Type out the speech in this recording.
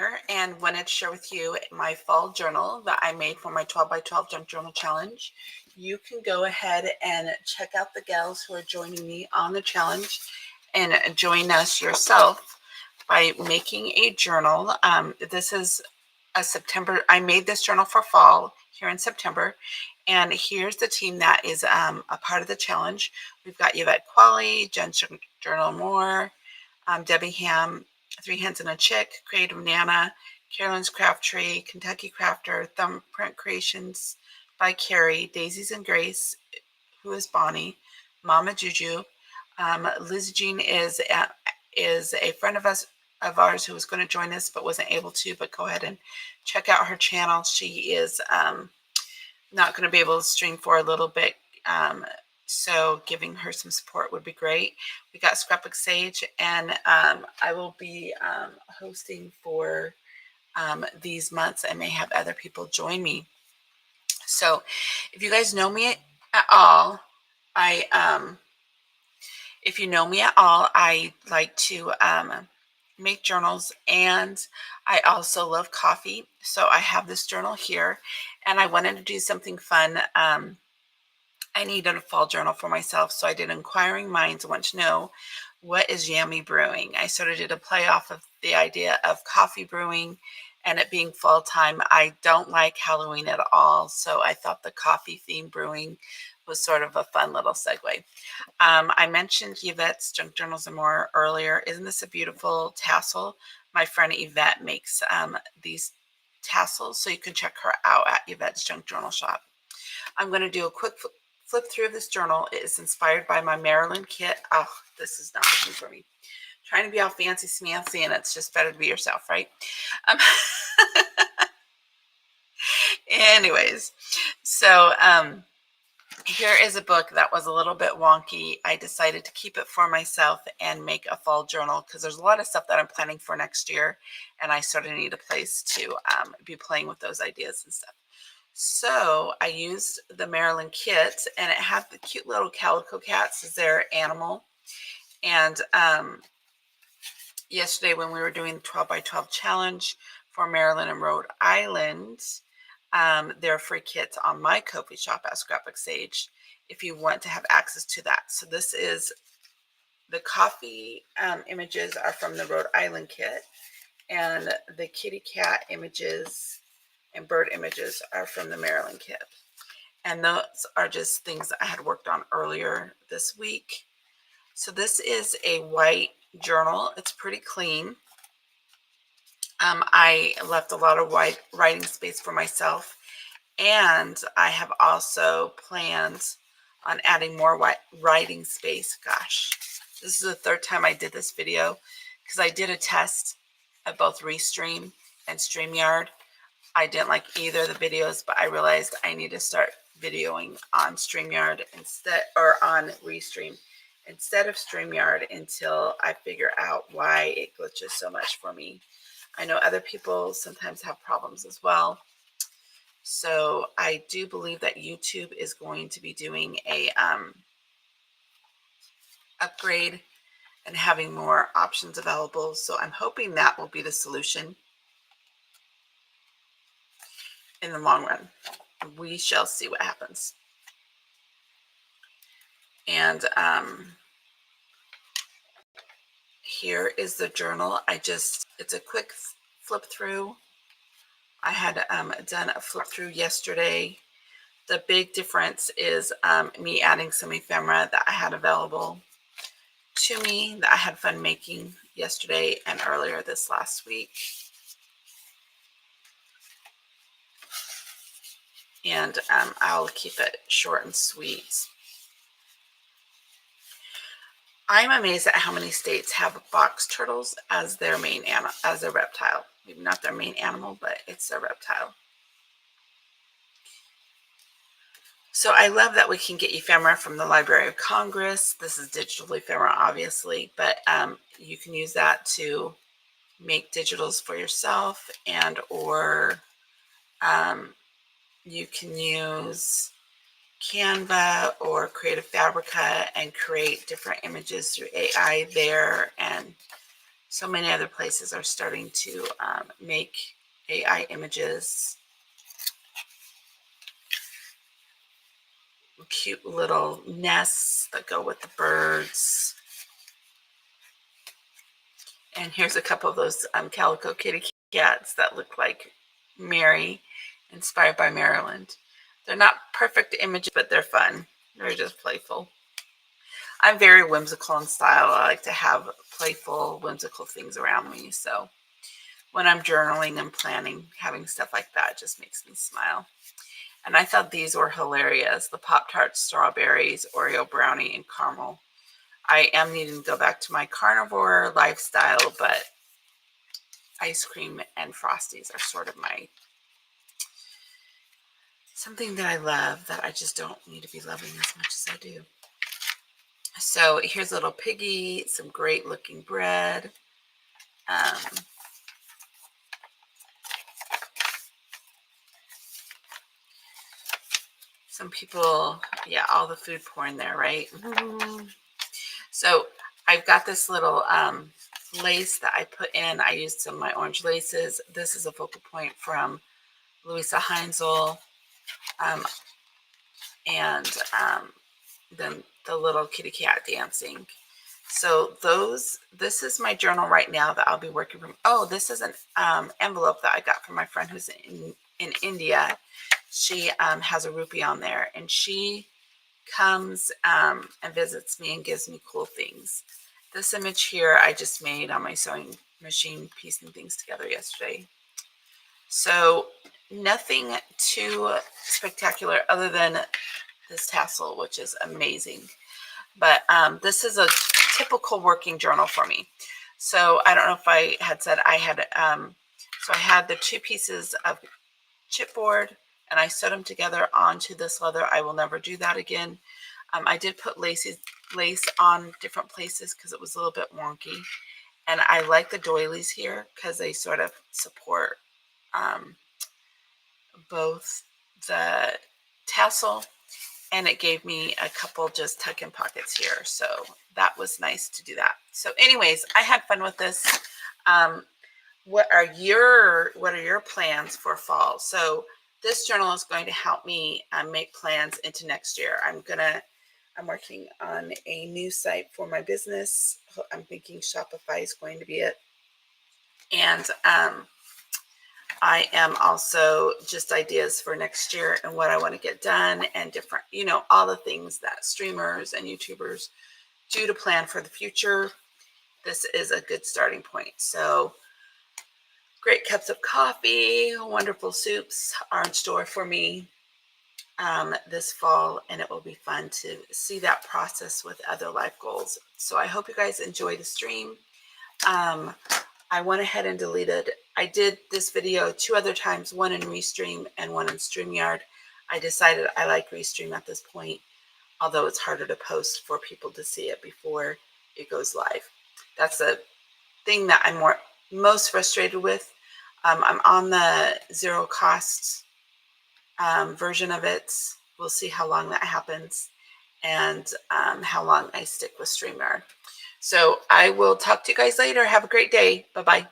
here and wanted to share with you my fall journal that I made for my 12 by 12 junk journal challenge. You can go ahead and check out the gals who are joining me on the challenge and join us yourself by making a journal. This is a September. I made this journal for fall here in September. And here's the team that is a part of the challenge. We've got Yvette Qualley, Jen Journal Moore, Debbie Ham, Three Hens and a Chick, Creative Nana, Carolyn's Craft Tree, Kentucky Crafter, Thumbprint Creations by Carrie, Daisies and Grace, who is Bonnie, Mama Juju. Liz Jean is a friend of ours who was going to join us but wasn't able to. But go ahead and check out her channel. She is not going to be able to stream for a little bit. So giving her some support would be great. We got Scrapbook Sage, and I will be hosting for these months. I may have other people join me. So if you guys know me at all, if you know me at all, I like to make journals, and I also love coffee. So I have this journal here, and I wanted to do something fun. I needed a fall journal for myself, so I did Inquiring Minds. I want to know, what is Yummy Brewing? I sort of did a play off of the idea of coffee brewing and it being fall time. I don't like Halloween at all, so I thought the coffee themed brewing was sort of a fun little segue. I mentioned Yvette's Junk Journals and More earlier. Isn't this a beautiful tassel? My friend Yvette makes these tassels, so you can check her out at Yvette's Junk Journal Shop. I'm going to do a quick flip through of this journal. It is inspired by my Maryland kit. Oh, this is not working for me. Trying to be all fancy smancy, and it's just better to be yourself, right? Anyways, so here is a book that was a little bit wonky. I decided to keep it for myself and make a fall journal because there's a lot of stuff that I'm planning for next year, and I sort of need a place to be playing with those ideas and stuff. So I used the Maryland kit, and it had the cute little calico cats as their animal. And yesterday when we were doing the 12 by 12 challenge for Maryland and Rhode Island, there are free kits on my Ko-fi shop at Scrapbook Sage if you want to have access to that. So this is the coffee images are from the Rhode Island kit, and the kitty cat images and bird images are from the Maryland kit. And those are just things that I had worked on earlier this week. So this is a white journal. It's pretty clean. I left a lot of white writing space for myself, and I have also planned on adding more white writing space. Gosh, this is the third time I did this video because I did a test of both Restream and StreamYard. I didn't like either of the videos, but I realized I need to start videoing on StreamYard instead, or on Restream instead of StreamYard, until I figure out why it glitches so much for me. I know other people sometimes have problems as well. So I do believe that YouTube is going to be doing a upgrade and having more options available. So I'm hoping that will be the solution in the long run. We shall see what happens. And here is the journal. It's a quick flip through. I had done a flip through yesterday. The big difference is me adding some ephemera that I had available to me that I had fun making yesterday and earlier this last week. And I'll keep it short and sweet. I'm amazed at how many states have box turtles as their main animal, as their reptile. Maybe not their main animal, but it's their reptile. So I love that we can get ephemera from the Library of Congress. This is digital ephemera, obviously, but you can use that to make digitals for yourself, and or you can use Canva or Creative Fabrica and create different images through AI there. And So many other places are starting to make AI images. Cute little nests that go with the birds. And here's a couple of those calico kitty cats that look like Mary, inspired by Maryland. They're not perfect images, but they're fun. They're just playful. I'm very whimsical in style. I like to have playful, whimsical things around me. So when I'm journaling and planning, having stuff like that just makes me smile. And I thought these were hilarious. The Pop-Tart strawberries, Oreo brownie, and caramel. I am needing to go back to my carnivore lifestyle, but ice cream and Frosties are sort of something that I love that I just don't need to be loving as much as I do. So here's a little piggy, some great looking bread. Some people, yeah, all the food porn there, right? So I've got this little lace that I put in. I used some of my orange laces. This is a focal point from Louisa Heinzel. And then the little kitty cat dancing. So this is my journal right now that I'll be working from. Oh, this is an envelope that I got from my friend who's in India. She has a rupee on there, and she comes and visits me and gives me cool things. This image here I just made on my sewing machine, piecing things together yesterday. So nothing too spectacular other than this tassel, which is amazing. But this is a typical working journal for me. So I don't know if I had said I had, so I had the 2 pieces of chipboard and I sewed them together onto this leather. I will never do that again. I did put lace on different places because it was a little bit wonky. And I like the doilies here because they sort of support both the tassel, and it gave me a couple just tuck-in pockets here. So that was nice to do that. So anyways, I had fun with this. What are your plans for fall? So this journal is going to help me make plans into next year. I'm working on a new site for my business. I'm thinking Shopify is going to be it. And I am also just ideas for next year and what I want to get done and different, all the things that streamers and YouTubers do to plan for the future. This is a good starting point. So great cups of coffee, wonderful soups are in store for me this fall, and it will be fun to see that process with other life goals. So I hope you guys enjoy the stream. I went ahead and deleted. I did this video 2 other times, one in Restream and one in StreamYard. I decided I like Restream at this point, although it's harder to post for people to see it before it goes live. That's the thing that I'm most frustrated with. I'm on the zero cost version of it. We'll see how long that happens and how long I stick with StreamYard. So I will talk to you guys later. Have a great day. Bye-bye.